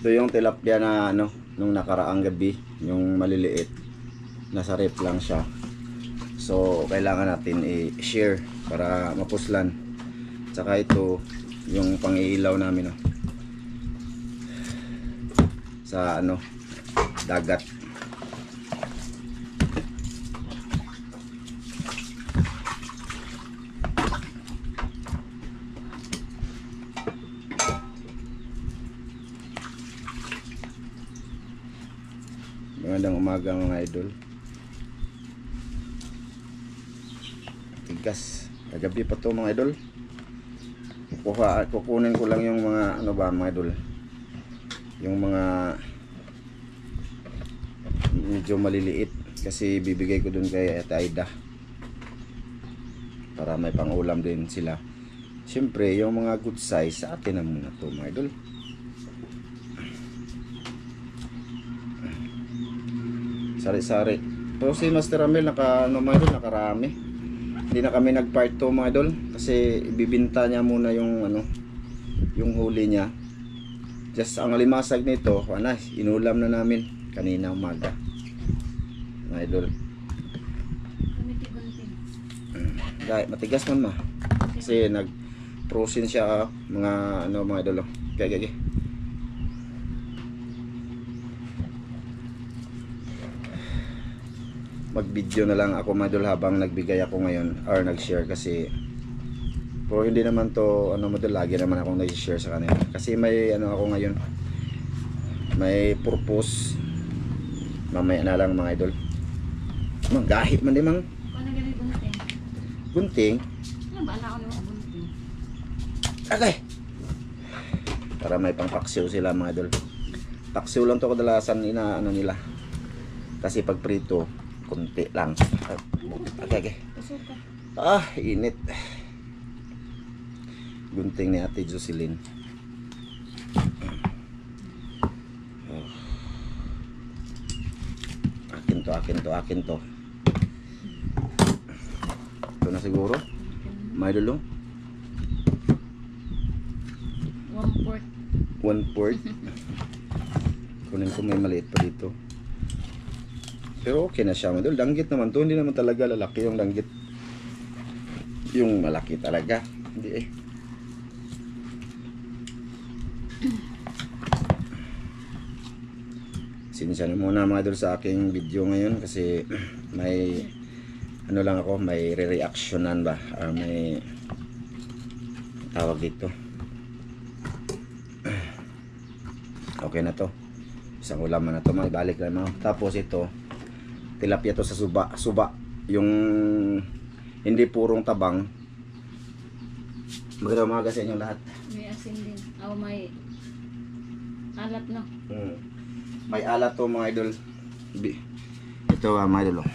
Ito yung tilapia na ano, nung nakaraang gabi, yung maliliit. Nasa rep lang siya. So, kailangan natin i-share para mapuslan. Tsaka ito, yung pang-iilaw namin no, sa ano, dagat. Magandang umaga mga idol. Tigas. Kagabi pa to mga idol. Kukunin ko lang yung mga ano ba mga idol. Yung mga medyo maliliit kasi bibigay ko dun kay Ate Aida para may pang-ulam din sila. Siyempre yung mga good size sa atin na muna to mga idol. Sari-sari. Pero si Master Amel nakarami. Hindi na kami nag-part 2 mga idol kasi ibibinta niya muna yung ano, yung huli niya. Just ang limasag nito, inulam na namin kanina umaga. Mga idol. Matigas man kasi nag-frozen siya mga ano mga idol. Okay. Mag-video na lang ako mga idol habang nagbigay ako ngayon or nag-share kasi pero hindi naman to ano mga idol, lagi naman akong nag-share sa kanila kasi may ano ako ngayon, may purpose. Mamaya na lang mga idol. Maggahi man di mang gunting. Okay. Para may pangpaksiw sila mga idol. Paksiw lang to kadalasan inaano nila. Kasi pag prito kunti lang. Okay. Init. Gunting ni Ate Jocelyn. Akin to. Ito na siguro. May dulong. 1/4. Kunin ko, may maliit pa dito. Pero okay na siya madul. Danggit naman to. Hindi naman talaga lalaki yung danggit. Yung malaki talaga. Hindi Sinsya na muna mga idol sa aking video ngayon kasi may ano lang ako, may re-reactionan ba or may tawag dito. Okay na to, isang ulam na to, may balik lang mga. Tapos ito tilapia to sa suba yung hindi purong tabang. Magandang umaga sa inyong lahat. May asin din. May alat no. May alat to mga idol. Ito mga idol.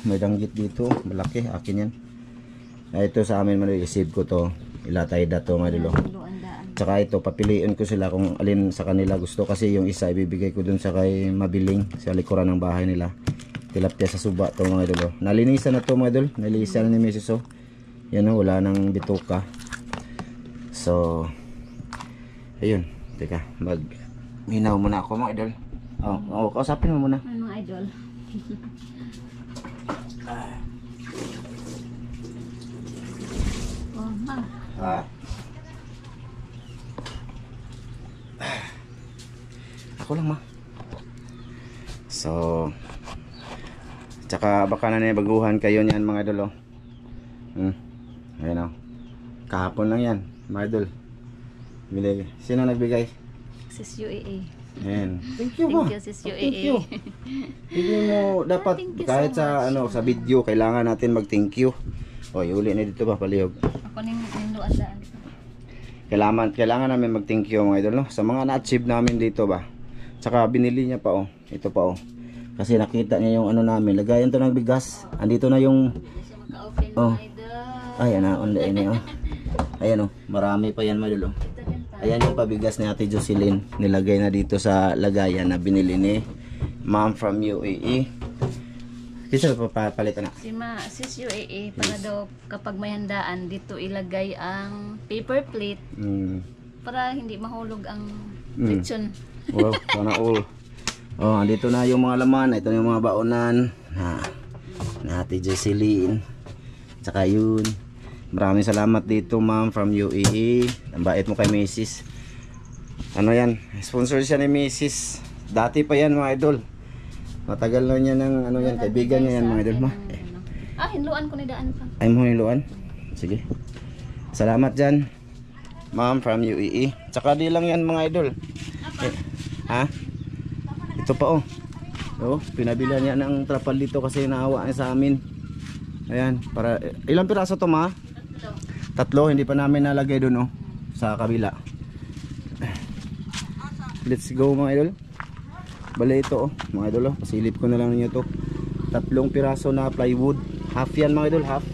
May danggit dito, malaki, akin yan. Ito sa amin i-save ko to. Ilatay da to mga idol. Tsaka ito, papiliin ko sila kung alin sa kanila gusto kasi yung isa ibibigay ko dun sa kay Mabiling sa likuran ng bahay nila. Tilapia sa suba to mga idol. Nalinisan na to mga idol. Nalinisan na ni Mrs. Yan wala nang bituka. So ayun, teka, minaw muna ako mga idol. Kausapin mo muna. Mga idol. Ako lang So tsaka baka na baguhan kayo niyan mga idol. Ayan kahapon lang yan mga idol. Sino nagbigay? Sis UAA. Ayan. Thank you Sis UAA. Hindi mo dapat kahit sa sa video kailangan natin mag thank you. Uli na dito ba palihog. Ako ning niluandaan. Kailangan namin mag thank you mga idol sa mga na-achieve namin dito ba. Tsaka binili niya pa ito pa kasi nakita niya yung ano namin, lagayan to ng bigas. Andito na yung ayan ayan marami pa yan mga idol. Ayan yung pabigas ni Ate Jocelyn, nilagay na dito sa lagayan na binili ni Ma'am from UAE. Kasi papalitan na. Sis UAE para daw kapag may handaan dito ilagay ang paper plate para hindi mahulog ang Lechon. Wow, sana all. Oh, andito na yung mga laman. Ito yung mga baonan. Na Ate Jesseline. Tsaka yun. Maraming salamat dito, ma'am, from UAE. Ang bait mo kay Mrs. Ano yan? Sponsor siya ni Mrs. Dati pa yan, mga idol. Matagal na niya ng ano yan, kaibigan niya yan, mga idol, ma. Hinluan ko na daan pa. Ay mo niluan? Sige. Salamat dyan, ma'am, from UAE. Tsaka di lang yan, mga idol. Ha? Ito pa, oh. So, pinabila niya ng trapal dito kasi naawa niya sa amin. Ayan, para ilang piraso to, ma? Tatlo, hindi pa namin nalagay doon, oh, sa kabila. Let's go, mga idol. Bale ito, oh, mga idol, oh, pasilip ko na lang ninyo to. 3 piraso na plywood. Half yan, mga idol, half.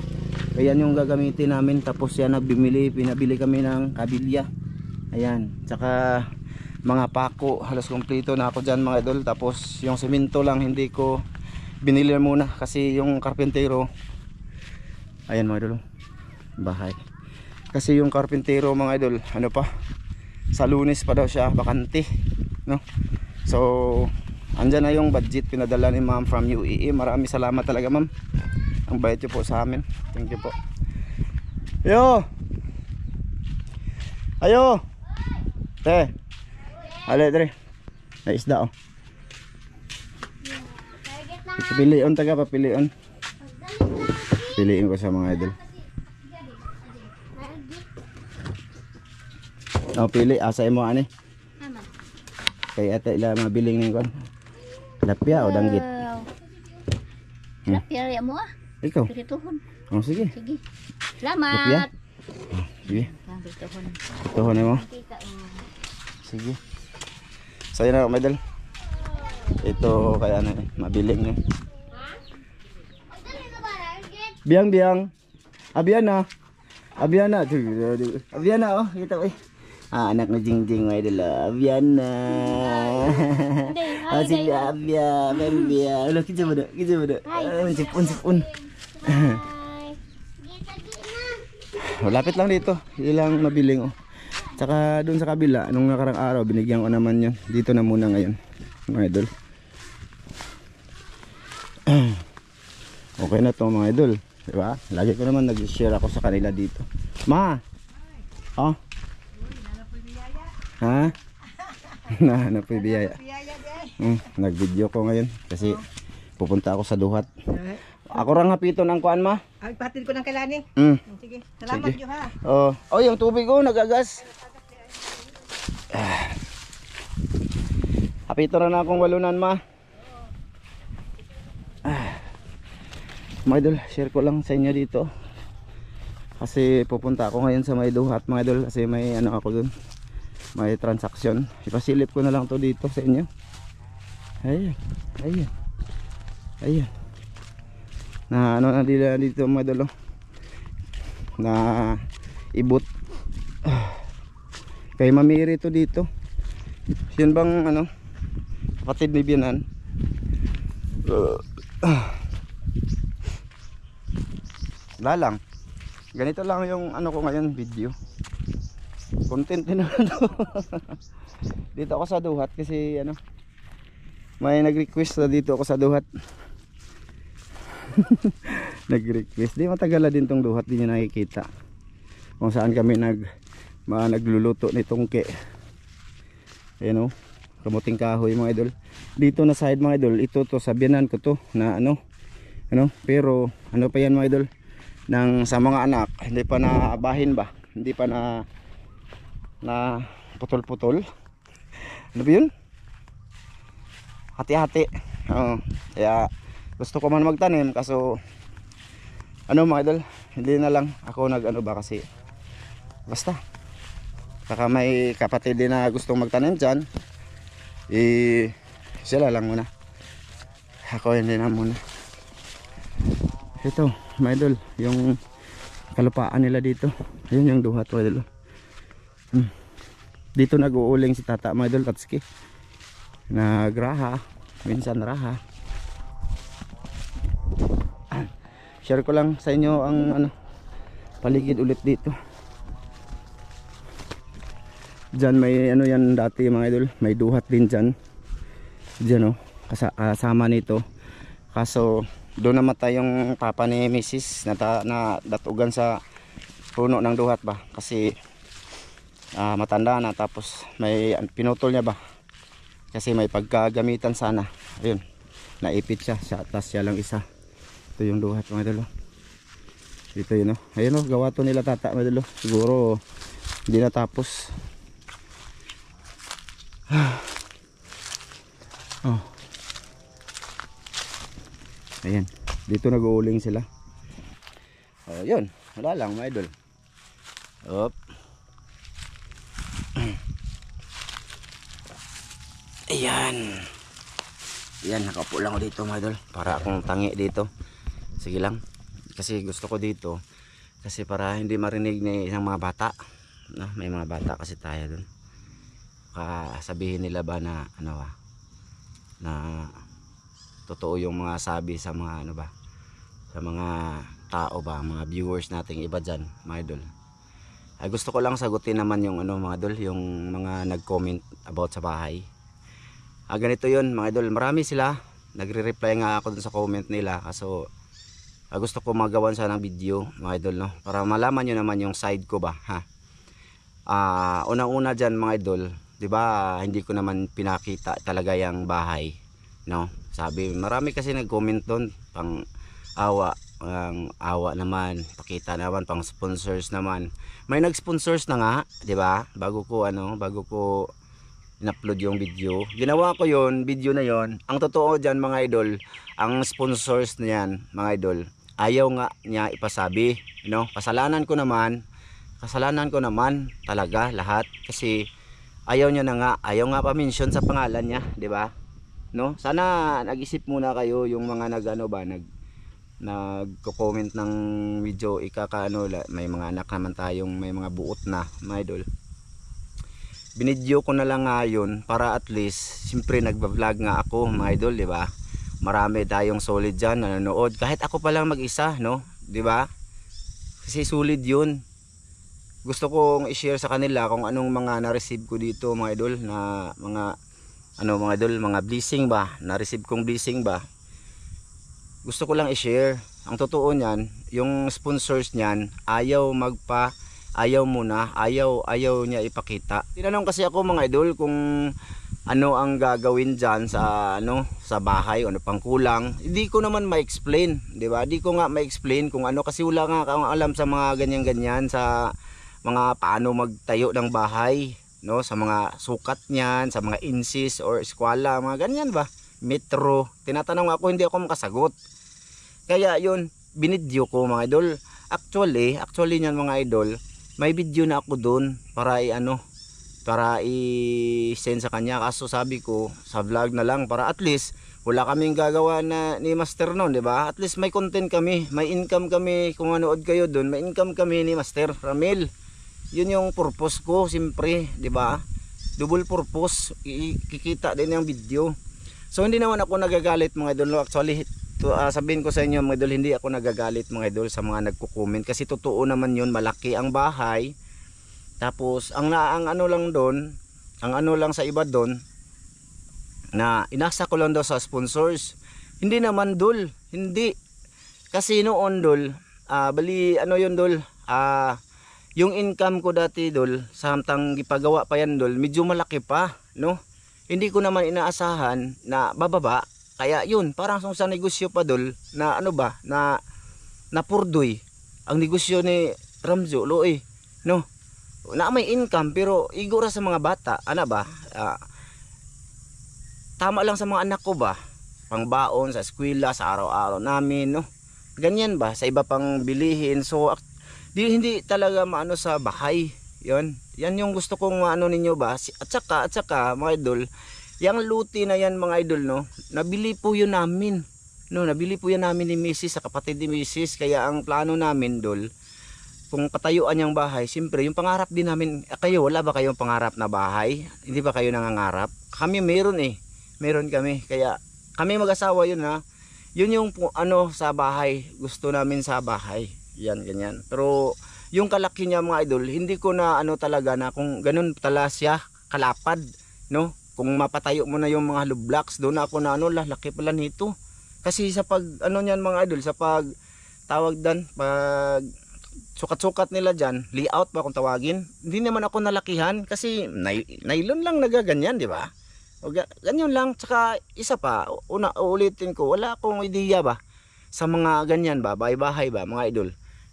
Ayan yung gagamitin namin. Tapos yan, pinabili kami ng kabilya. Ayan, tsaka mga pako, halos kompleto na ako dyan, mga idol. Tapos yung semento lang hindi ko binili muna kasi yung karpentero, ayan, mga idol, bahay. Kasi yung karpentero, mga idol, ano pa, sa Lunes pa daw siya bakante, no? So andyan na yung budget pinadala ni ma'am from UAE. Maraming salamat talaga, ma'am. Ang bait niyo po sa amin. Thank you po. Ayo te, ale dre na isda, oh. Piliin taga papiliin. Piliin ko sa mga idol. Oh, pili asa mo ani. Kay ate ila mabiling ning kon. Lapya o danggit. Lapya ya mo ah. Ikaw. Pirituhon. Oh, sige. Sige. Lapya. Salamat. Sige. Pirituhon. Tuhon mo. Sige. Sa'yo na, medal. Ito kaya ano, mabiling, eh. Biang. Abiana. Abiana, oh. Kita, eh. Anak na Jingjing, medal. Abiana. Si Abia. Ulo, kita mo na. Sipun. Lapit lang dito. Ilang mabiling, oh. Tsaka doon sa kabila, nung nakarang araw, binigyan ko naman yun. Dito na muna ngayon, mga idol. Okay na to, mga idol. Diba? Lagi ko naman nag-share ako sa kanila dito. Ma! Oh? Ha? Nahanap po yung biyaya. Nag-video ko ngayon kasi pupunta ako sa Duhat. Ako rang hapiton ang kuan, ma. Ay, patid ko ng kailani. Sige. Salamat Sige. yo ha. Oh, yung tubig ko nagagas. Hapiton na akong walunan, ma. Mga idol, share ko lang sa inyo dito. Kasi pupunta ako ngayon sa may Duhat, mga idol, kasi may ano ako dun. May transaction. Ipasilip ko na lang to dito sa inyo. Ayan. Na ano na dito, mga idol, na ibot. Kay mamiri to dito. Yun bang ano, kapatid ni Bianan. Lalang. Ganito lang yung ano ko ngayon, video. Content din naman to. Dito ako sa Duhat kasi ano, may nag-request na dito ako sa Duhat. Nag-request. Di matagal na din tong Duhat, di nyo nakikita kung saan kami nagluluto nitong ke. Ayan, oh, kamuting kahoy, mga idol. Dito na side, mga idol, ito to sabianan ko to na ano, pero ano pa yan, mga idol, nang sa mga anak hindi pa na abahin ba, hindi pa na putol-putol. Ano ba yun? Hati-hati. Kaya gusto ko man magtanim, kaso ano, mga idol, hindi na lang ako nag-ano ba, kasi basta saka may kapatid din na gustong magtanim dyan, sila lang muna, ako hindi na muna. Ito, mga idol, yung kalupaan nila dito. Ayun yung Duhat, mga idol. Dito nag-uuling si tata, mga idol, Tatski. Nagraha, minsan raha. Share ko lang sa inyo ang ano, paligid ulit dito. Diyan may ano yan dati mga idol, may duhat din diyan. Diyan oh, kasama nito. Kaso doon namatay yung papa ni Mrs. na datugan sa puno ng duhat ba, kasi matanda na, tapos may pinutol niya ba kasi may pagkagamitan sana. Ayun, naipit siya, tas siya lang isa. Ito yung duhat mga idol oh. Dito yun oh. Ayun oh, gawa to nila tata mga idol oh. Siguro hindi natapos. Oh. Ayan, dito nag-uuling sila. Oh, yun, wala lang mga idol. Op. Ayan. Ayan, nakaupo lang ako dito mga idol. Para akong tangi dito. Sige lang. Kasi gusto ko dito. Kasi para hindi marinig ni isang mga bata. No, may mga bata kasi tayo dun. Sabihin nila ba na ano ba? Na totoo yung mga sabi sa mga ano ba? Sa mga tao ba, mga viewers nating iba dyan, mga idol. Ay gusto ko lang sagutin naman yung ano mga idol, yung mga nag-comment about sa bahay. Ganito yun mga idol, marami sila. Nagre-reply nga ako dun sa comment nila. Kaso gusto ko magawan sa ng video mga idol, no? Para malaman nyo naman yung side ko ba, ha? Unang-una dyan mga idol, di ba hindi ko naman pinakita talaga yung bahay, no? Sabi, marami kasi nag-comment doon, pang awa, awa naman, pakita naman, pang sponsors naman. May nag-sponsors na nga, di ba? Bago ko in-upload yung video. Ginawa ko yon, video na yon. Ang totoo dyan mga idol, ang sponsors niyan mga idol, ayaw nga niya ipasabi, no? Kasalanan ko naman talaga lahat, kasi ayaw niya na nga, ayaw nga pa-mention sa pangalan niya, di ba? No? Sana nag-isip muna kayo yung mga nagko-comment ng video, may mga anak naman tayong may mga buot na mga idol. Binidyo ko na lang ngayon para at least siyempre nagba-vlog nga ako mga idol, di ba? Marami tayong solid diyan nanonood, kahit ako pa lang mag-isa, no? Di ba? Kasi solid 'yun. Gusto kong i-share sa kanila kung anong mga na-receive ko dito mga idol, na mga idol, mga blessing ba, na-receive kong blessing ba. Gusto ko lang i-share. Ang totoo niyan, yung sponsors niyan, ayaw niya ipakita. Tinanong kasi ako mga idol kung ano ang gagawin diyan sa bahay, ano pang kulang. Hindi ko naman ma-explain, 'di ba? Hindi ko nga ma-explain kung ano, kasi wala nga akong alam sa mga ganyan-ganyan, sa mga paano magtayo ng bahay, no? Sa mga sukat niyan, sa mga inches or eskwela, mga ganyan ba? Metro. Tinatanong ako, hindi ako makasagot. Kaya 'yun, binidyo ko mga idol. Actually niyan mga idol, may video na ako doon para i-send sa kanya. Kaso sabi ko sa vlog na lang, para at least wala kaming gagawa na ni Master noon, di ba? At least may content kami, may income kami. Kung manood kayo doon, may income kami ni Master Ramil. Yun yung purpose ko, simpre, di ba? Double purpose, kikita din yung video. So hindi naman ako nagagalit mga idol. Actually, sabihin ko sa inyo mga idol, hindi ako nagagalit mga idol sa mga nagko-comment, kasi totoo naman yun, malaki ang bahay. Tapos ang ano lang doon, ang ano lang sa iba doon, na inasa ko lang daw sa sponsors. Hindi naman dol, hindi. Kasi noon dol, bali ano yun dol, yung income ko dati dol, samtang ipagawa pa yan dol, medyo malaki pa, no? Hindi ko naman inaasahan na bababa. Kaya yun, parang sa negosyo pa dol, na ano ba, na purdoy ang negosyo ni Ramjo Loy, no? Na may income pero igura sa mga bata, ano ba? Tama lang sa mga anak ko ba? Pangbaon sa eskwela, sa araw-araw namin, no? Ganyan ba? Sa iba pang bilihin. So hindi talaga maano sa bahay. Yan yung gusto kong maano ninyo ba? At saka mga idol, yung luti na yan mga idol, no? Nabili po yun namin. No, nabili po yan namin ni Mrs. sa kapatid ni Mrs. Kaya ang plano namin dol, kung patayuan yung bahay, siyempre yung pangarap din namin. Kayo, wala ba kayong pangarap na bahay? Hindi ba kayo nangangarap? Kami meron meron kami. Kaya kami mag-asawa yun, ha. Yun yung ano sa bahay, gusto namin sa bahay. Yan, ganyan. Pero yung kalaki niya mga idol, hindi ko na ano talaga na kung ganun pala siya kalapad, no? Kung mapatayo mo na yung mga hollow blocks, doon ako na ano, laki pala nito. Kasi sa pag ano niyan mga idol, sa pag tawag dan, pag sukat-sukat nila dyan, layout ba kung tawagin, hindi naman ako nalakihan kasi nylon lang nagaganyan, di ba? O ganyan lang. Tsaka isa pa, uulitin ko, wala akong ideya ba sa mga ganyan ba, bahay-bahay ba mga idol,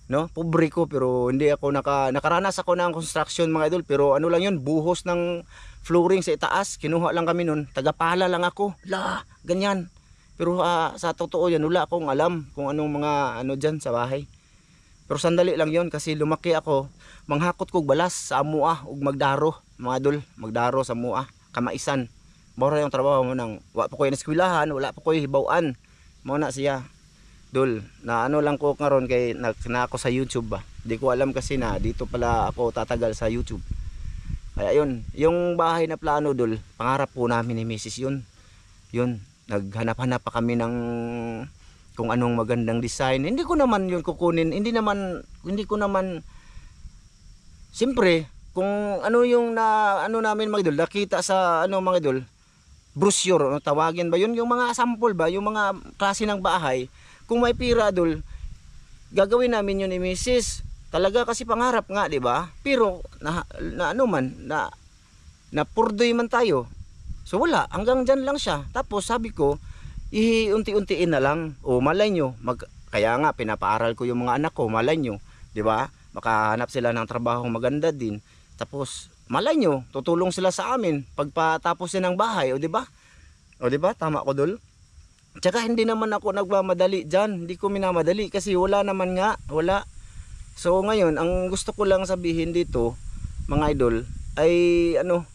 no? Pobre ko pero hindi ako nakaranas ako ng construction mga idol, pero ano lang yun, buhos ng flooring sa itaas, kinuha lang kami nun, tagapala lang ako, ganyan. Pero sa totoo yan, wala akong alam kung anong mga ano dyan sa bahay. Pero sandali lang yon kasi lumaki ako, manghakot kog balas sa amua ug magdaro mga idol, magdaro sa amua, kamaisan. Mora yung trabaho mo nang wala pa ko yung eskwelahan, wala pa ko hibawan. Mao na siya. Dol, na ano lang ko karon kay na ako sa YouTube ba. Hindi ko alam kasi na dito pala ako tatagal sa YouTube. Kaya yun, yung bahay na plano dol, pangarap po namin ni Mrs. yun. Yun, naghanap-hanap pa kami ng kung anong magandang design. Hindi ko naman yun kukunin, hindi ko naman siyempre kung ano yung na ano namin mga idol, nakita sa ano mga idol, brochure, ano tawagin ba yun, yung mga sample ba, yung mga klase ng bahay. Kung may pira dol, gagawin namin yun ni Mrs. Talaga kasi pangarap nga, di ba? Pero na ano man na purdoy man tayo. So wala, hanggang dyan lang siya. Tapos sabi ko, unti-untiin na lang. O malay nyo, kaya nga pinapaaral ko yung mga anak ko, malay nyo, di ba? Makahanap sila ng trabaho maganda din. Tapos malay nyo, tutulong sila sa amin pagpatapos din ng bahay, o di ba? O di ba? Tama ko dol. Tsaka hindi naman ako nagmamadali dyan. Hindi ko minamadali kasi wala naman nga. Wala. So ngayon, ang gusto ko lang sabihin dito, mga idol, ay ano,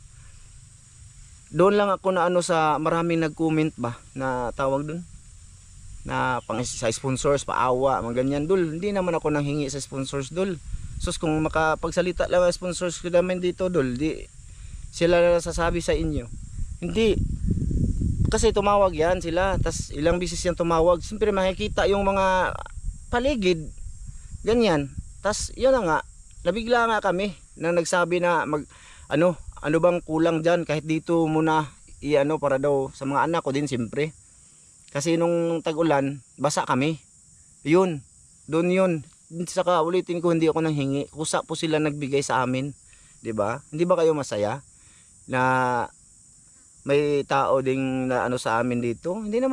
doon lang ako na ano sa maraming nag-comment ba na tawag doon. Na sa sponsors, paawa, mga ganyan dol. Hindi naman ako nanghingi sa sponsors dol. So kung makapagsalita lang ang sponsors ko naman dito dol, di sila na sasabi sa inyo. Hindi. Kasi tumawag yan sila, tas ilang bisis yan tumawag. Siyempre makikita yung mga paligid, ganyan. Tas yun na nga, nabigla nga kami na nagsabi na ano bang kulang dyan kahit dito muna i-ano para daw sa mga anak ko din siyempre. Kasi nung tag-ulan, basa kami. Yun, doon yun. Saka ulitin ko, hindi ako nanghingi. Kusa po sila nagbigay sa amin. 'Di ba? Hindi ba kayo masaya na may tao ding na ano sa amin dito? Hindi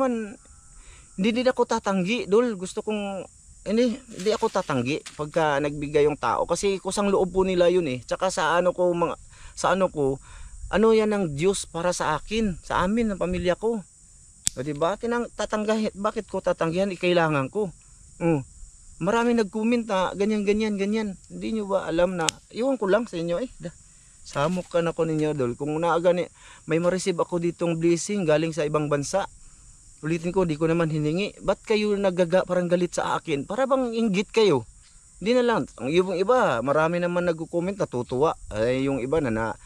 din ako tatanggi, dol. Gusto kong hindi ako tatanggi pagka nagbigay yung tao kasi kusang loob po nila yun eh. Tsaka sa ano ko ano yan ng Diyos para sa akin, sa amin, ng pamilya ko. O diba? Bakit ko tatanggihan? Kailangan ko. Marami nag-comment na ganyan. Hindi nyo ba alam na, iwan ko lang sa inyo samok ka na ko ninyo dol. Kung naaga may ma-receive ako ditong blessing galing sa ibang bansa. Ulitin ko, di ko naman hiningi. Ba't kayo parang galit sa akin? Para bang inggit kayo? Hindi na lang. Yung iba, marami naman nagko-comment, natutuwa. Ay, yung iba na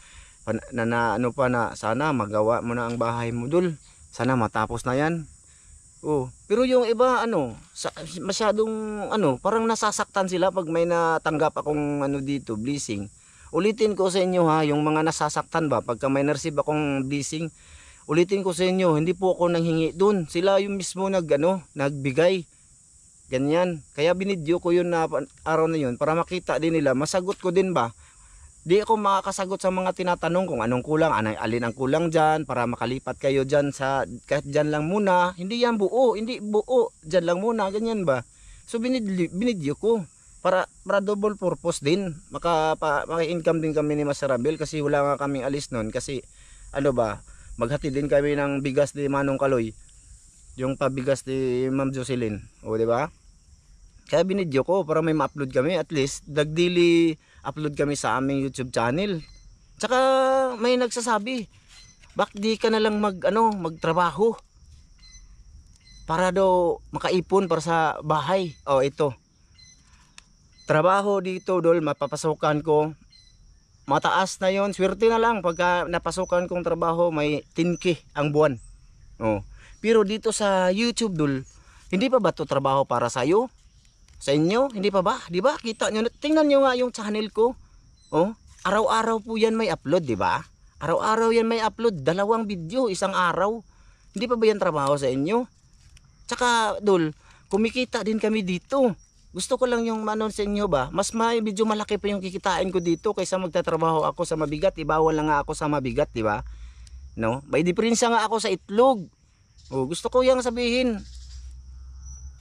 ano pa na sana magawa mo na ang bahay mo dol. Sana matapos na yan. Pero yung iba masyadong parang nasasaktan sila pag may natanggap akong dito, blessing. Ulitin ko sa inyo yung mga nasasaktan ba pagka may na-receive akong blessing. Ulitin ko sa inyo, hindi po ako nanghingi doon. Sila yung mismo nagbigay. Ganyan. Kaya binidyo ko yun na araw na yun para makita din nila. Masagot ko din ba? Di ako makakasagot sa mga tinatanong kung anong kulang, alin ang kulang dyan para makalipat kayo dyan kahit dyan lang muna. Hindi yan buo, dyan lang muna, ganyan ba? So binidyo ko para double purpose din. Maka-income din kami ni Master Rabel kasi wala nga kaming alis nun kasi maghatid din kami ng bigas ni Manong Kaloy. Yung pabigas ni Ma'am Jocelyn. O diba? Kaya binidyo ko para may ma-upload kami. At least daily upload kami sa aming YouTube channel. Tsaka may nagsasabi, bakit di ka na lang magtrabaho para daw makaipon para sa bahay. Ito. Trabaho dito dol, mapapasukan ko. Mataas na yon, swerte na lang pagka napasukan kong trabaho may 10K ang buwan. Pero dito sa YouTube dol, hindi pa ba to trabaho para sa'yo? Sa inyo, hindi pa ba? Di ba? Kita nyo, tingnan nyo nga yung channel ko. Oh, araw-araw po yan may upload, di ba? Araw-araw yan may upload, 2 video, isang araw. Hindi pa ba yan trabaho sa inyo? Tsaka, Dol, kumikita din kami dito. Gusto ko lang yung manon sa inyo ba, mas may medyo malaki pa yung kikitain ko dito kaysa magtatrabaho ako sa mabigat. Ibawal lang nga ako sa mabigat, di ba? No? May diferensya nga ako sa itlog. Oh, gusto ko yang sabihin.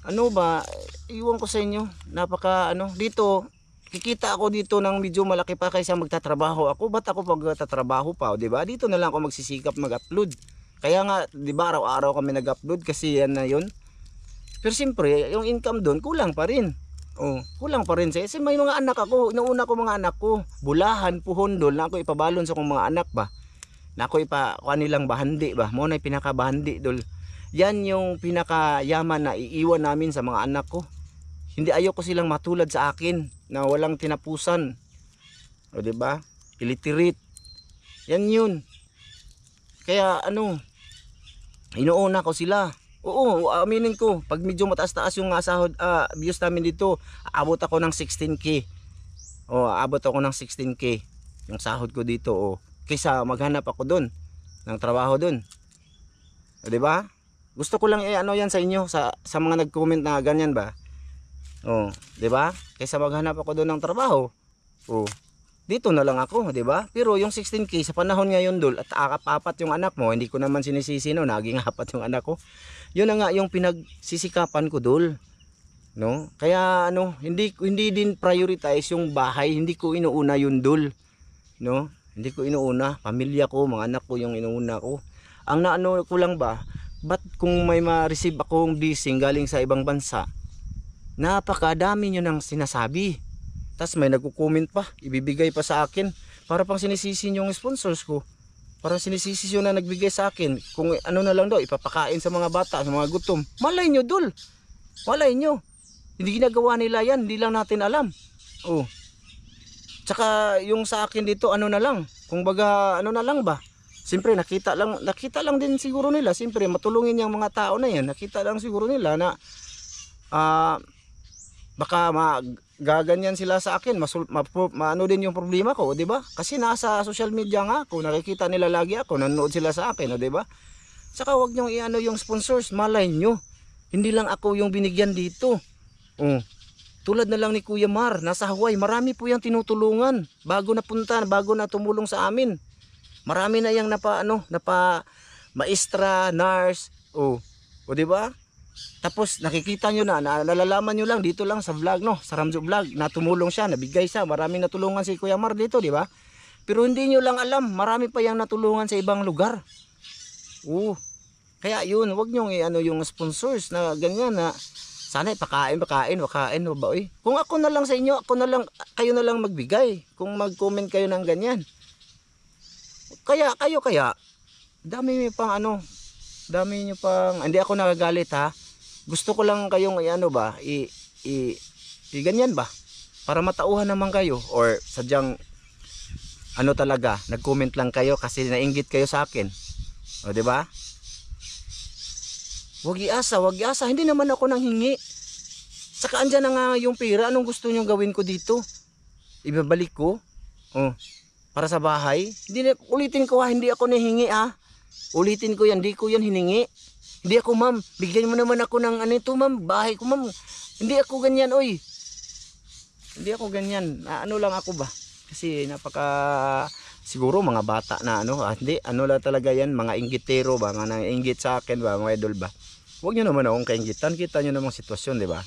Ano ba, iwan ko sa inyo. Napaka dito, kikita ako dito ng medyo malaki pa kaysa magtatrabaho ako. Ba't ako pagtatrabaho pa, di ba? Dito na lang ako magsisikap mag-upload. Kaya nga, di ba, araw-araw kami nag-upload kasi yan na yun. Pero siyempre, yung income doon, kulang pa rin. Oh, kulang pa rin siya. Kasi may mga anak ako, nauna ko mga anak ko, bulahan, puhondol, na ako ipabalon sa kong mga anak ba. Na ako kanilang bahandi ba. Mo na pinakabahandi, Dol. Yan yung pinakayaman na iiwan namin sa mga anak ko. Hindi ayoko silang matulad sa akin na walang tinapusan. O di ba? Illiterate. Yan yun. Kaya inuuna ko sila. Oo, aminin ko, pag medyo mataas-taas yung sahod, views namin dito, aabot ako ng 16k. O, aabot ako ng 16k yung sahod ko dito, kaysa maghanap ako doon ng trabaho doon. O, di ba? Gusto ko lang yan sa inyo, sa mga nag-comment na ganyan ba? O, di ba? Kaysa maghanap ako doon ng trabaho. O, dito na lang ako, di ba? Pero yung 16k sa panahon ngayon, Dol, at apat yung anak mo, hindi ko naman sinisisi, no, naging 4 yung anak ko. Yun na nga yung pinagsisikapan ko, Dol. No? Kaya hindi din prioritize yung bahay, hindi ko inuuna yun, Dol. No? Hindi ko inuuna, pamilya ko, mga anak ko yung inuuna ko. Ang ko lang ba, ba't kung may ma-receive akong blessing galing sa ibang bansa, napakadami nyo nang sinasabi. Tapos may nagko-comment pa, ibibigay pa sa akin. Para pang sinisisi yung sponsors ko. Parang sinisisi yun na nagbigay sa akin. Kung na lang daw, ipapakain sa mga bata, sa mga gutom. Malay nyo, Dol. Malay nyo. Hindi ginagawa nila yan, hindi lang natin alam. Oh. Tsaka yung sa akin dito, na lang. Kung baga, na lang ba? Siyempre, nakita lang din siguro nila. Siyempre, matulungin yung mga tao na yan. Nakita lang siguro nila na baka gaganyan sila sa akin, maano din yung problema ko, di ba? Kasi nasa social media nga ako, nakikita nila lagi ako, nanonood sila sa akin, di ba? Saka wag niyo yung sponsors, malay nyo. Hindi lang ako yung binigyan dito. Tulad na lang ni Kuya Mar, nasa Hawaii, marami po yung tinutulungan bago napunta, bago na tumulong sa amin. Marami na yung maestra, nurse, o di ba? Tapos nakikita nyo nalalaman nyo lang dito lang sa vlog, no, sa Ramzo Vlog, na tumulong siya, nabigay siya, maraming natulungan si Kuya Mar dito, di ba? Pero hindi nyo lang alam, marami pa yang natulungan sa ibang lugar. Kaya yun, wag nyo yung sponsors na ganyan na sana pakain ba, oy. Kung ako na lang sa inyo, kayo na lang magbigay, kung mag-comment kayo ng ganyan. Kaya dami nyo pang, hindi ako nagagalit ha. Gusto ko lang kayong ganyan ba? Para matauhan naman kayo, or sadyang talaga, nag-comment lang kayo kasi nainggit kayo sa akin. O di ba? Wag iasa, hindi naman ako nanghingi. Saka andyan na nga yung pera, anong gusto niyo gawin ko dito? Ibabalik ko? Para sa bahay? Ulitin ko hindi ako nahingi ha. Ulitin ko yan, hindi ko yan hiningi. Hindi ako, ma'am, bigyan mo naman ako ng ma'am, bahay ko, ma'am. Hindi ako ganyan, oy. Hindi ako ganyan. Lang ako ba? Kasi siguro mga bata na hindi, lang talaga yan, mga inggitero ba, mga nainggit sa akin ba, mga idol ba. Huwag nyo naman akong kainggitan, kita nyo namang sitwasyon, di ba?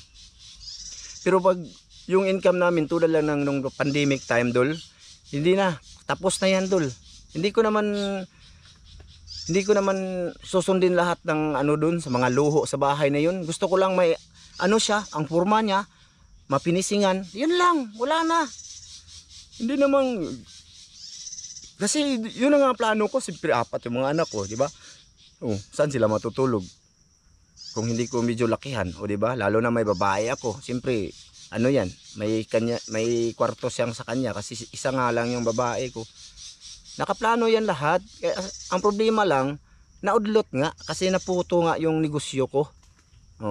Pero pag yung income namin, tulad lang nung pandemic time, Dol, hindi na, tapos na yan, Dol. Hindi ko naman susundin lahat ng dun sa mga luho sa bahay na yun. Gusto ko lang may siya, ang forma niya, mapinisingan. Yun lang, wala na. Hindi namang, kasi yun ang plano ko, siyempre 4 yung mga anak ko, di ba? Saan sila matutulog? Kung hindi ko medyo lakihan, di ba? Lalo na may babae ako, siyempre, yan, may kwarto siyang sa kanya kasi isa nga lang yung babae ko. Nakaplano yan lahat. Kaya, ang problema lang, naudlot nga kasi naputo nga yung negosyo ko.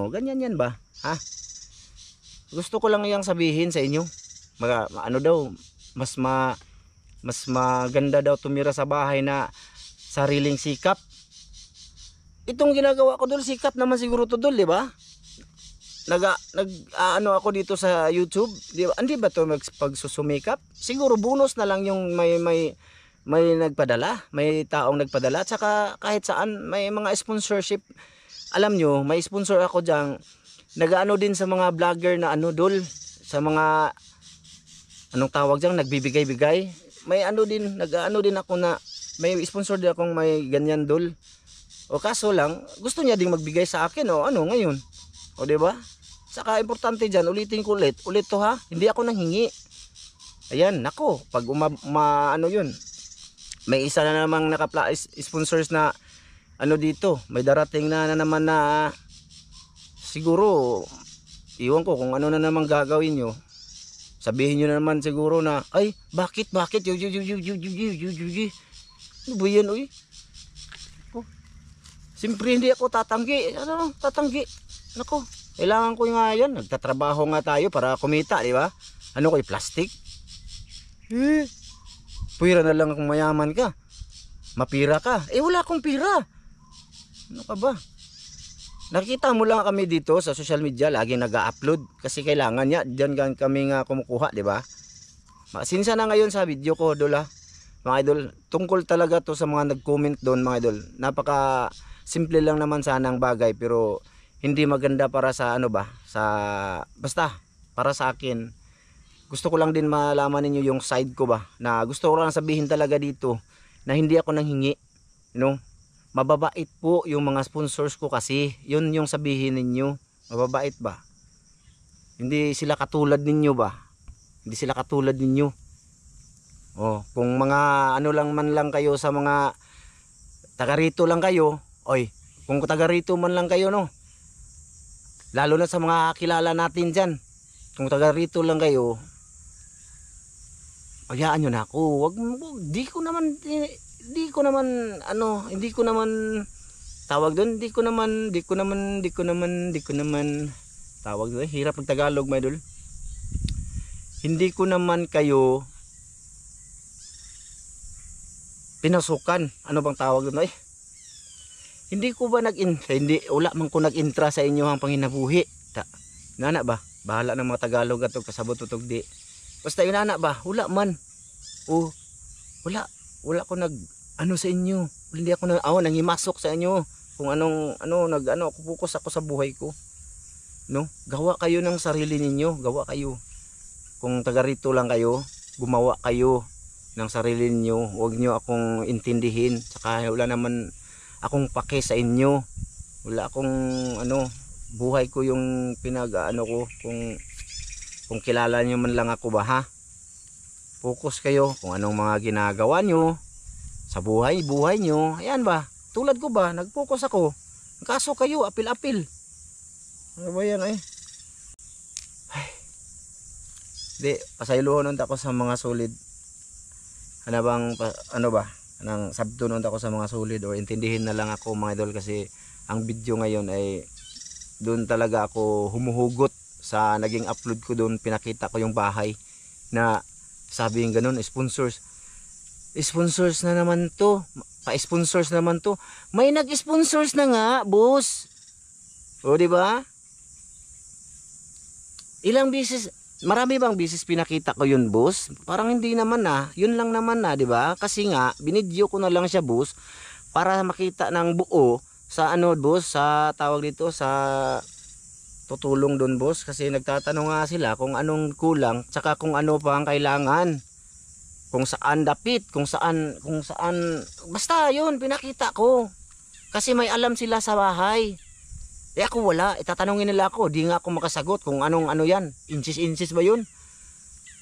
Ganyan yan ba? Ha? Gusto ko lang iyang sabihin sa inyo. Ano daw, mas maganda daw tumira sa bahay na sariling sikap. Itong ginagawa ko dul, sikap naman siguro to dul, di ba? Ano ako dito sa YouTube, di ba? Hindi ba to pagsusumikap? Siguro bonus na lang yung may nagpadala, may taong nagpadala, at saka kahit saan may mga sponsorship. Alam nyo, may sponsor ako diyan. Nagaano din sa mga vlogger na ano dul, sa mga anong tawag diyan, nagbibigay-bigay. May ano din, nagaano din ako na may sponsor din akong may ganyan dul. O kaso lang, gusto niya ding magbigay sa akin o ano ngayon. O di ba? Saka importante diyan, ulitin ko ulit to ha. Hindi ako nanghingi. Ayan, nako, pag ano 'yun. May isa na namang sponsors na ano dito, may darating na naman na siguro iwan ko kung ano na naman gagawin nyo. Sabihin nyo na naman siguro na ay bakit ano ba yan uy? Siyempre hindi ako tatanggi. Ano tatanggi? Nako, kailangan ko nga yan. Nagtatrabaho nga tayo para kumita, di ba? Ano ko, plastic? Pira na lang kung mayaman ka. Mapira ka. Wala akong pira. Ano ka ba? Nakita mo lang kami dito sa social media, laging nag-upload kasi kailangan niya diyan kami nga kumukuha, di ba? Sinsa na ngayon sa video ko, idol ha. Mga idol, tungkol talaga to sa mga nag-comment doon, mga idol. Napaka simple lang naman sanang bagay pero hindi maganda para sa ano ba? Basta para sa akin. Gusto ko lang din malaman ninyo yung side ko ba, na gusto ko lang sabihin talaga dito na hindi ako nanghingi, you know? Mababait po yung mga sponsors ko kasi, yun yung sabihin ninyo. Mababait ba? Hindi sila katulad ninyo ba? Hindi sila katulad ninyo. Oh, kung mga ano lang man lang kayo sa mga taga rito lang kayo, oy, kung taga rito man lang kayo no. Lalo na sa mga kilala natin diyan. Kung taga rito lang kayo, hayaan nyo na ako. Hindi ko naman tawag doon, hindi ko naman tawag doon, hirap ng Tagalog, my idol. Hindi ko naman kayo pinasukan. Ano bang tawag doon? Hindi ko ba wala man ko nag-intra sa inyo ang panginabuhi. Nana ba? Bahala ng mga Tagalog ato kasabot tutog di. Basta yun anak ba? Wala man. Wala ko ano sa inyo. Hindi ako nangimasok sa inyo. Kung ako focus ako sa buhay ko. No? Gawa kayo ng sarili ninyo, gawa kayo. Kung taga rito lang kayo, gumawa kayo ng sarili ninyo. Huwag niyo akong intindihin. Saka wala naman akong pake sa inyo. Wala akong buhay ko yung ko kung kilala niyo man lang ako ba ha. Focus kayo kung anong mga ginagawa nyo sa buhay nyo. Ayan ba? Tulad ko ba? Nag-focus ako. Kaso kayo, apil-apil. Ano ba yan ay? Di, pasayluhon ako sa mga solid. Anong sabtunon ako sa mga solid o intindihin na lang ako mga idol kasi ang video ngayon ay doon talaga ako humuhugot sa naging upload ko doon. Pinakita ko yung bahay na sabi yung ganun, sponsors na naman to, pa-sponsors naman to. May nag-sponsors na nga, boss. O di ba? Marami bang bisis pinakita ko yun, boss? Parang hindi naman na, yun lang naman na, di ba? Kasi nga, binidyo ko na lang siya, boss, para makita ng buo sa boss, sa tawag dito, sa tutulong doon, boss, kasi nagtatanong nga sila kung anong kulang, tsaka kung ano pa ang kailangan, kung saan dapit, kung saan, basta yun, pinakita ko, kasi may alam sila sa bahay. Ako wala, itatanungin nila ako, di nga ako makasagot kung anong yan, inches ba yun?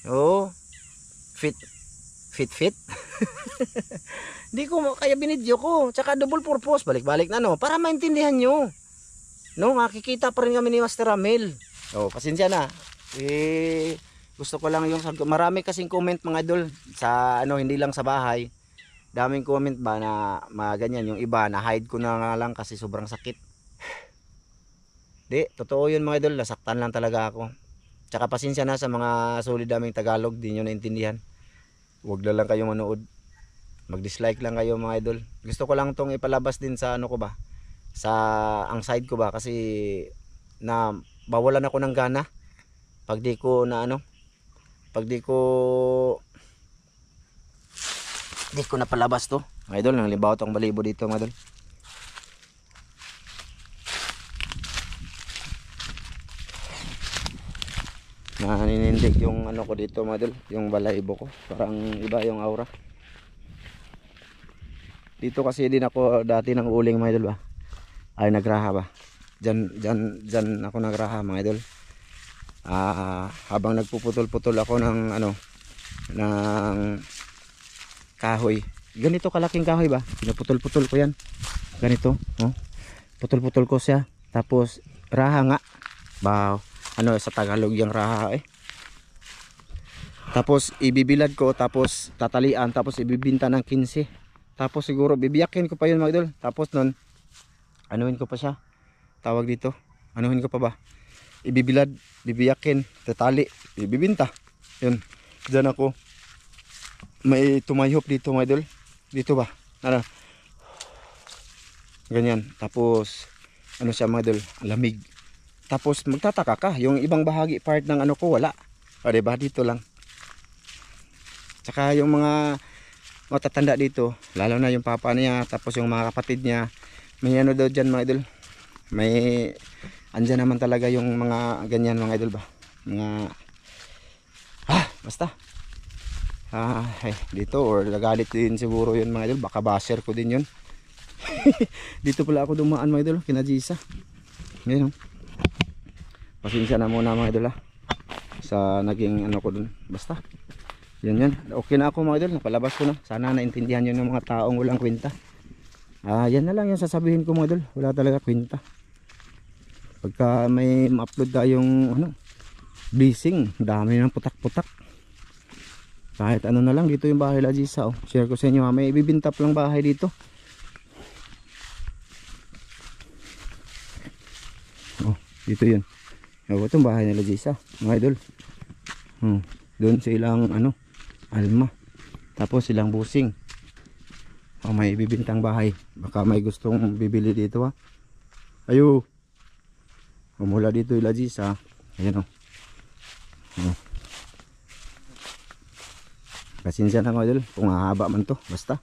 Oo, fit. Di ko kaya binidyo ko, tsaka double purpose, balik-balik na no, para maintindihan nyo. No, makikita pa rin kami ni Master Ramil. Pasensya na. Gusto ko lang yung marami kasing comment mga idol sa hindi lang sa bahay. Daming comment ba na ganyan, yung iba na hide ko na nga lang kasi sobrang sakit. Di, totoo yun mga idol, nasaktan lang talaga ako. Tsaka pasensya na sa mga solid daming Tagalog, di nyo naintindihan. Huwag na lang kayo manood. Mag-dislike lang kayo mga idol. Gusto ko lang tong ipalabas din sa ano ko ba, sa ang side ko ba, kasi na bawalan ako ng gana pag di ko na ano, pag di ko napalabas to mga idol. Nang limbaw tong balibo dito mga idol. Naninindig yung ano ko dito mga idol, yung balahibo ko, parang iba yung aura. Dito kasi din ako dati ng uling mga idol ba, ay nagraha ba, dyan ako nagraha mga idol. Habang nagpuputol-putol ako ng ano, ng kahoy, ganito kalaking kahoy ba, pinuputol-putol ko yan, ganito, oh. Putol-putol ko siya, tapos raha nga ba, ano sa Tagalog yung raha tapos ibibilad ko, tapos tatalian, tapos ibibinta ng 15, tapos siguro bibiyakin ko pa yun mga idol. Tapos nun anuhin ko pa siya, tawag dito, anuhin ko pa ba, ibibilad, bibiyakin, tatali, ibibinta. Yun, dyan ako may tumayhop dito mga idol, dito ba, ano, ganyan. Tapos ano siya mga idol, lamig. Tapos magtataka ka, yung ibang bahagi part ng ano ko wala, o diba, dito lang. Tsaka yung mga matatanda dito, lalo na yung papa niya, tapos yung mga kapatid niya, may ano daw dyan mga idol, may andyan naman talaga yung mga ganyan mga idol ba, mga basta dito, or nagalit din siguro yun mga idol, baka basher ko din yun. Dito pala ako dumaan mga idol, kina Gisa. Ngayon, pasensya na muna mga idol sa naging ano ko dun. Basta yan, okay na ako mga idol, napalabas ko na. Sana naintindihan nyo ng mga taong walang kwenta. Yan na lang yung sasabihin ko mga idol, wala talaga kwenta. Pagka may ma-upload tayong ano, blessing, dami ng putak-putak. Kahit ano na lang, dito yung bahay la Gisa, oh. Share ko sa inyo may ibibintap lang bahay dito. Oh, dito yun. Itong bahay nila Gisa mga idol. Doon sa ilang ano, alma, tapos silang busing. May bibintang bahay, baka may gustong bibili dito ayo. Mula dito ila Gisa, ayan pasensya na mga idol kung hahaba man to, basta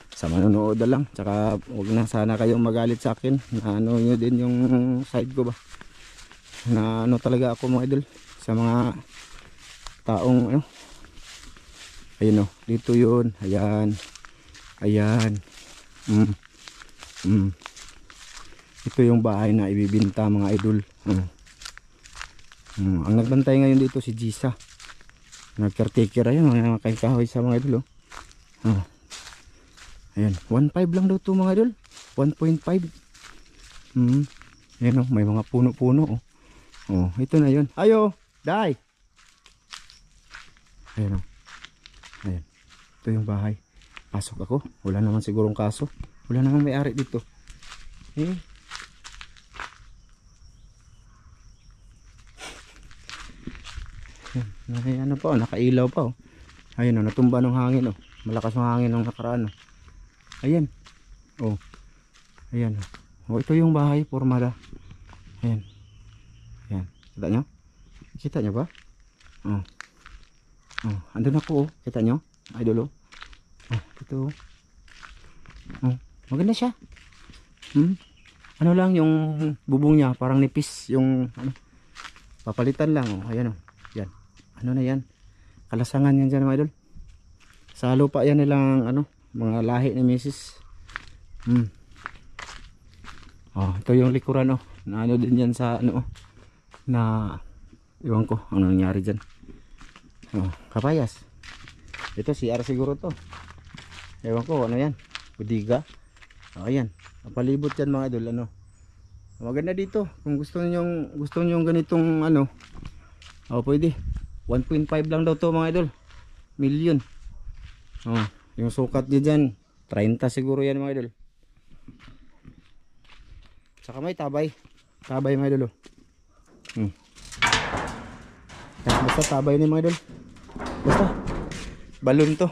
sa manonood na lang. Tsaka huwag na sana kayong magalit sa akin na ano nyo din yung side ko ba, na ano talaga ako mga idol sa mga taong ano. Ayun dito yun, ayan, ito yung bahay na ibibinta mga idol. Ang nagbantay ngayon dito si Gisa, nag-caretaker. Ayun, mga kahoy sa mga idol ayan, 1.5 lang daw to mga idol, 1.5. Ayan may mga puno-puno ito na yun. Ayo, dai. Ayan ayan, ito yung bahay. Pasok ako, wala naman sigurong kaso, wala naman may-ari dito. Ayan, ano pa, nakailaw pa ayun natumba ng hangin malakas ng hangin ng nakaraan ayan ayan ito yung bahay formada. Ayan, kita nyo ba? Andun ako kita nyo idol ito maganda siya. Ano lang yung bubong niya, parang nipis yung ano, papalitan lang ayan yan, ano na yan, kalasangan yan dyan mga idol. Sa lupa yan nilang ano, mga lahi ni Mrs. Ito yung likuran na ano din yan sa ano na iwan ko ano nangyari dyan. Kapayas. Ito CR siguro to, ewan ko ano yan, budiga. Ayan, palibot yan mga idol. Ano, maganda dito kung gusto niyo ganitong ano, pwede. 1.5 lang daw to mga idol, million. Yung sukat niya dyan 30 siguro yan mga idol. Saka may tabay mga idol Basta tabay ni mga idol. Basta balon to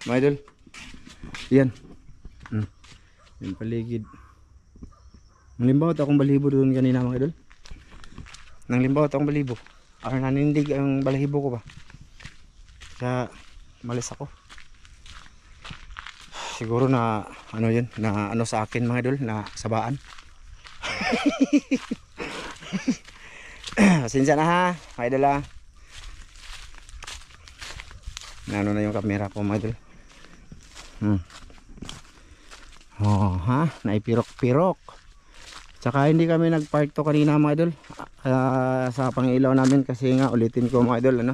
mga idol. Yan. Yung paligid. Nanglimbawat akong balahibo doon kanina mga idol. Nanglimbawat akong balahibo. Nanindig ang balahibo ko ba. Kaya malis ako. Siguro na ano yun, na ano sa akin mga idol, na sabaan. Pasensya na ha, mga idol ha. Ano na yung camera ko mga idol. Oh ha, naipirok-pirok. Tsaka hindi kami nag-park to kanina mga idol, sa pangilaw namin kasi nga ulitin ko mga idol, ano,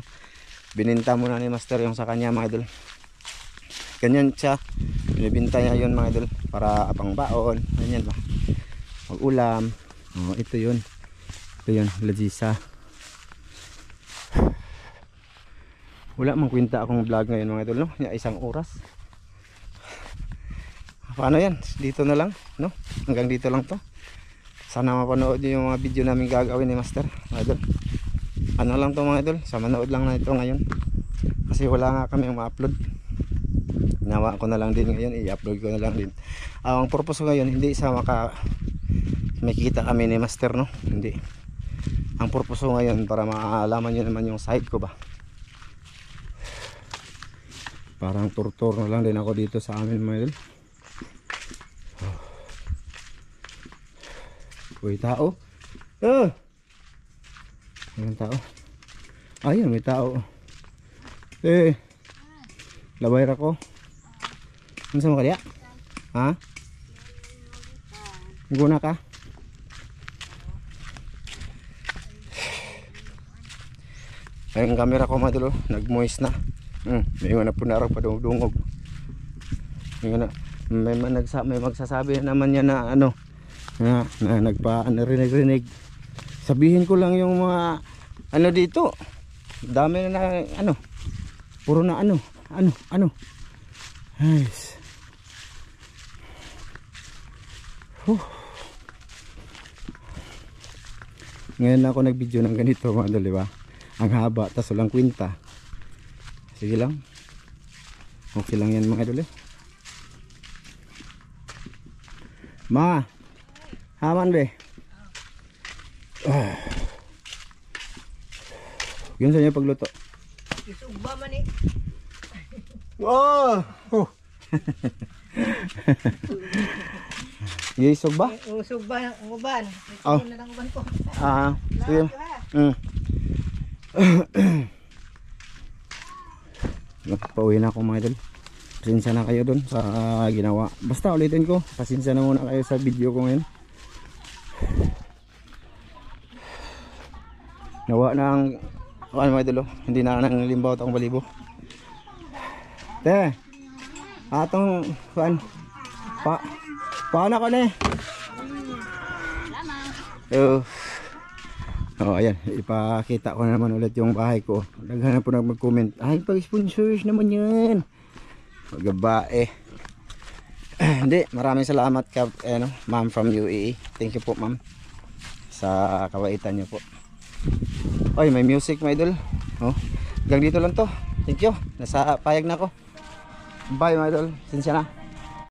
bininta muna ni Master yung sa kanya mga idol. Ganyan siya, binibinta niya yun mga idol para pang baon, ganyan ba, mag ulam. Oh, ito yun Lagisa. Wala mang kwenta akong vlog ngayon mga idol, no? Isang oras. Paano yan, dito na lang, no? Hanggang dito lang to. Sana mapanood nyo yung mga video namin gagawin ni Master mga idol. Ano lang to mga idol, sa manood lang na ito ngayon kasi wala nga kami ma-upload. Ginawa ko na lang din ngayon, i-upload ko na lang din. Ang purpose ko ngayon, hindi sa makikita kami ni Master, no? Hindi. Ang purpose ko ngayon para maalaman nyo naman yung side ko ba. Parang tour na lang din ako dito sa amin mga idol. Uy, tao. May tao. Ayun, may tao. Labay ra ko. Ano sa mga kaya? Ha? Guna ka? Ayun, camera ko mga idol, nag-moist na. May nga na po narang padungog. May magsasabi naman niya na ano, na nagpa-rinig. Sabihin ko lang yung mga ano dito. Dami na ano. Puro na ano. Nice. Ngayon ako nag-video ng ganito mga idol, di ba? Ang haba, tas walang kwenta. Sige lang. Okay lang yan mga idol eh. Ma, haman be. Yun sa inyo pagluto. Isugba man eh. Oh! Isog ba? Usugba ang uban. Oh. Na lang uban ko. Sige. Pauwi na ako mga idol. Pasensya na kayo dun sa ginawa. Basta ulitin ko, pasensya na muna kayo sa video ko ngayon. Nawa na ang mga idol, hindi na nang limbaw itong balibo. Te, atong paano ka na ayan, ipakita ko na naman ulit yung bahay ko. Naghanap po na mag-comment, ay pag-sponsors naman yan magabae. Hindi, maraming salamat ka, ma'am from UAE. Thank you po ma'am sa kawaitan nyo po. Oy, may music mga idol. Hanggang dito lang to. Thank you, nasa payag na ako. Bye mga idol, sinsya na.